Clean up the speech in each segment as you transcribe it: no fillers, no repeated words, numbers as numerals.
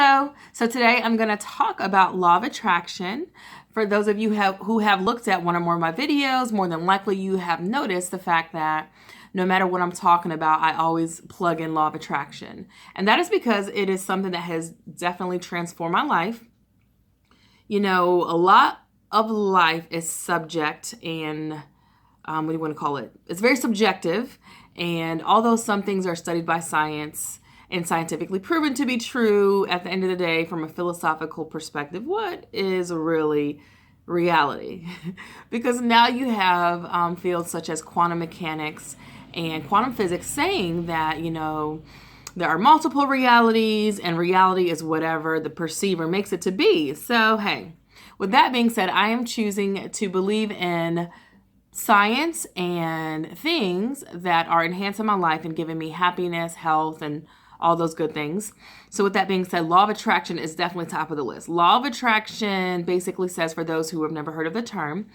Hello. So today I'm going to talk about law of attraction. For those of you who have looked at one or more of my videos, more than likely you have noticed the fact that no matter what I'm talking about, I always plug in law of attraction. And that is because it is something that has definitely transformed my life. You know, a lot of life is subject and what do you want to call it? It's very subjective. And although some things are studied by science and scientifically proven to be true, at the end of the day, from a philosophical perspective, what is really reality? Because now you have fields such as quantum mechanics and quantum physics saying that, you know, there are multiple realities and reality is whatever the perceiver makes it to be. So, hey, with that being said, I am choosing to believe in science and things that are enhancing my life and giving me happiness, health, and all those good things. So with that being said, law of attraction is definitely top of the list. Law of attraction basically says, for those who have never heard of the term,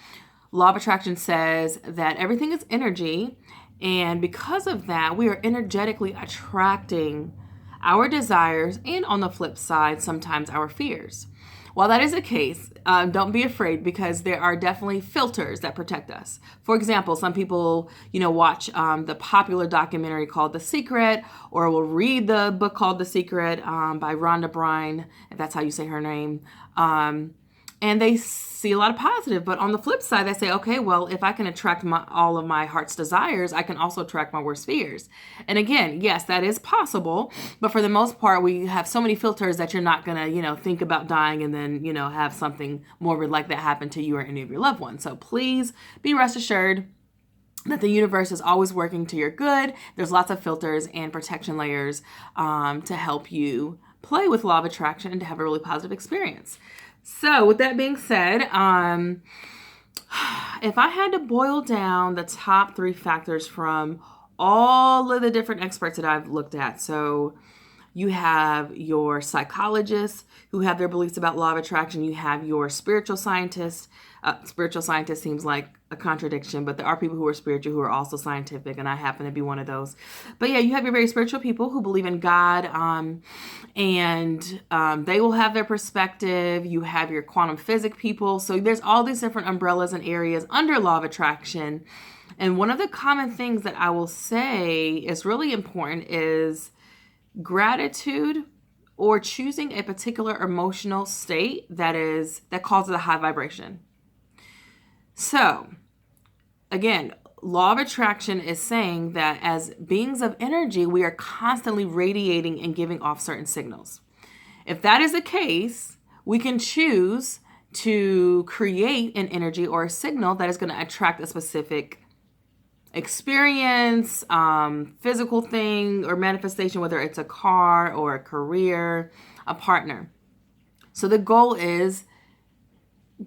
law of attraction says that everything is energy. And because of that, we are energetically attracting our desires and, on the flip side, sometimes our fears. While that is the case, don't be afraid, because there are definitely filters that protect us. For example, some people, watch the popular documentary called The Secret, or will read the book called The Secret by Rhonda Byrne, if that's how you say her name. And they see a lot of positive. But on the flip side, they say, okay, well, if I can attract all of my heart's desires, I can also attract my worst fears. And again, yes, that is possible. But for the most part, we have so many filters that you're not going to, think about dying and then, have something morbid like that happen to you or any of your loved ones. So please be rest assured that the universe is always working to your good. There's lots of filters and protection layers to help you play with law of attraction and to have a really positive experience. So with that being said, if I had to boil down the top 3 factors from all of the different experts that I've looked at, so you have your psychologists who have their beliefs about law of attraction. You have your spiritual scientists. Spiritual scientist seems like a contradiction, but there are people who are spiritual who are also scientific, and I happen to be one of those. But yeah, you have your very spiritual people who believe in God, and they will have their perspective. You have your quantum physics people. So there's all these different umbrellas and areas under law of attraction. And one of the common things that I will say is really important is gratitude, or choosing a particular emotional state that causes a high vibration. So again, law of attraction is saying that as beings of energy, we are constantly radiating and giving off certain signals. If that is the case, we can choose to create an energy or a signal that is going to attract a specific experience, physical thing or manifestation, whether it's a car or a career, a partner. So the goal is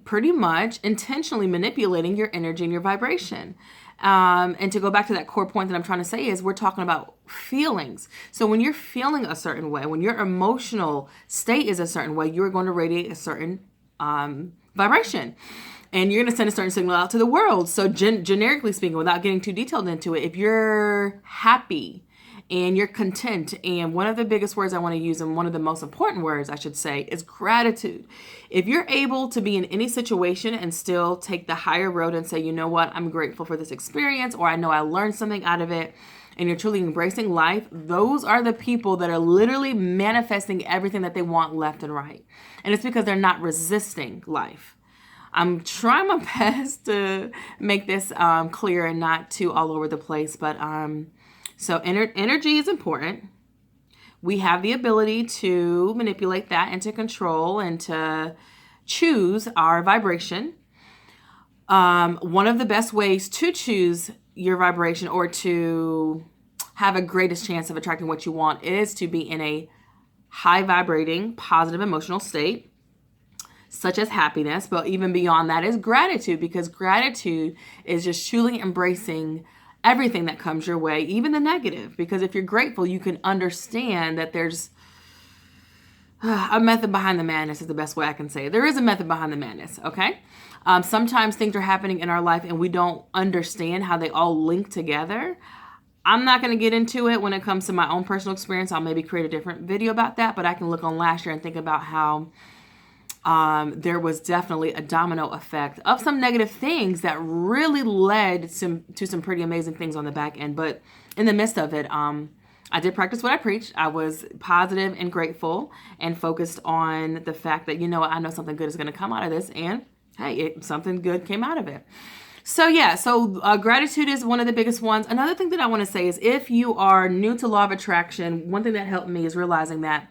pretty much intentionally manipulating your energy and your vibration. And to go back to that core point that I'm trying to say is we're talking about feelings. So when you're feeling a certain way, when your emotional state is a certain way, you're going to radiate a certain vibration. And you're going to send a certain signal out to the world. So generically speaking, without getting too detailed into it, if you're happy and you're content, and one of the biggest words I want to use, and one of the most important words I should say, is gratitude. If you're able to be in any situation and still take the higher road and say, you know what, I'm grateful for this experience, or I know I learned something out of it, and you're truly embracing life, those are the people that are literally manifesting everything that they want left and right. And it's because they're not resisting life. I'm trying my best to make this clear and not too all over the place. But so energy is important. We have the ability to manipulate that and to control and to choose our vibration. One of the best ways to choose your vibration or to have a greatest chance of attracting what you want is to be in a high vibrating, positive emotional state, such as happiness. But even beyond that is gratitude, because gratitude is just truly embracing everything that comes your way, even the negative. Because if you're grateful, you can understand that there's a method behind the madness is the best way I can say it. There is a method behind the madness, okay? Sometimes things are happening in our life and we don't understand how they all link together. I'm not going to get into it when it comes to my own personal experience. I'll maybe create a different video about that, but I can look on last year and think about how there was definitely a domino effect of some negative things that really led to some pretty amazing things on the back end. But in the midst of it, I did practice what I preached. I was positive and grateful and focused on the fact that, you know, I know something good is going to come out of this. And hey, something good came out of it. So yeah, gratitude is one of the biggest ones. Another thing that I want to say is if you are new to law of attraction, one thing that helped me is realizing that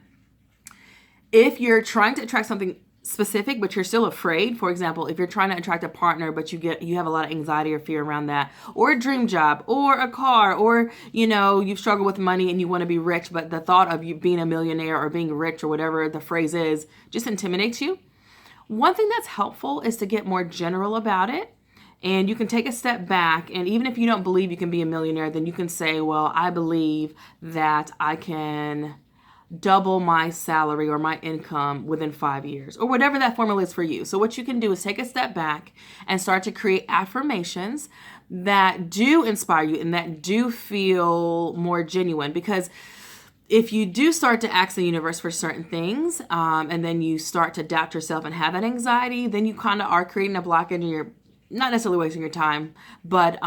if you're trying to attract something specific, but you're still afraid, for example, if you're trying to attract a partner, but you have a lot of anxiety or fear around that, or a dream job, or a car, or, you know, you've struggled with money and you want to be rich, but the thought of you being a millionaire or being rich or whatever the phrase is just intimidates you. One thing that's helpful is to get more general about it. And you can take a step back, and even if you don't believe you can be a millionaire, then you can say, well, I believe that I can double my salary or my income within 5 years, or whatever that formula is for you. So what you can do is take a step back and start to create affirmations that do inspire you and that do feel more genuine. Because if you do start to ask the universe for certain things, and then you start to doubt yourself and have that anxiety, then you kind of are creating a blockage and you're not necessarily wasting your time, but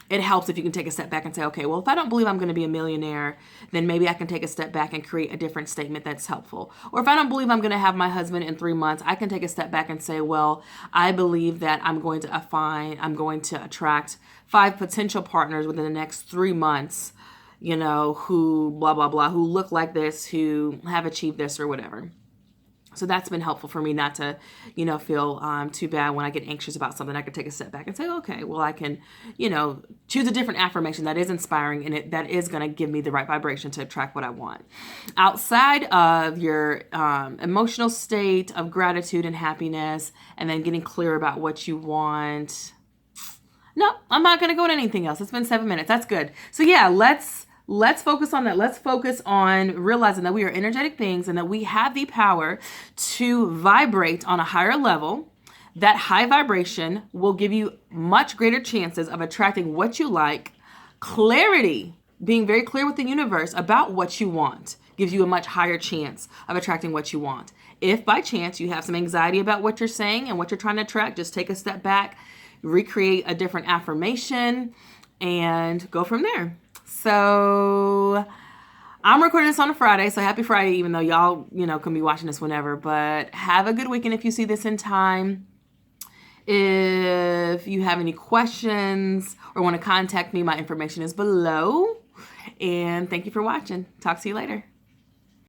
it helps if you can take a step back and say, okay, well, if I don't believe I'm going to be a millionaire, then maybe I can take a step back and create a different statement that's helpful. Or if I don't believe I'm going to have my husband in 3 months, I can take a step back and say, well, I believe that I'm going to attract 5 potential partners within the next 3 months, you know, who blah, blah, blah, who look like this, who have achieved this or whatever. So that's been helpful for me not to, you know, feel too bad when I get anxious about something. I can take a step back and say, okay, well, I can, you know, choose a different affirmation that is inspiring and that is going to give me the right vibration to attract what I want. Outside of your emotional state of gratitude and happiness, and then getting clear about what you want. No, I'm not going to go into anything else. It's been 7 minutes. That's good. So yeah, let's focus on that. Let's focus on realizing that we are energetic beings and that we have the power to vibrate on a higher level. That high vibration will give you much greater chances of attracting what you like. Clarity, being very clear with the universe about what you want, gives you a much higher chance of attracting what you want. If by chance you have some anxiety about what you're saying and what you're trying to attract, just take a step back, recreate a different affirmation, and go from there. So I'm recording this on a Friday, so happy Friday, even though y'all, you know, can be watching this whenever. But have a good weekend if you see this in time. If you have any questions or want to contact me, my information is below. And thank you for watching. Talk to you later.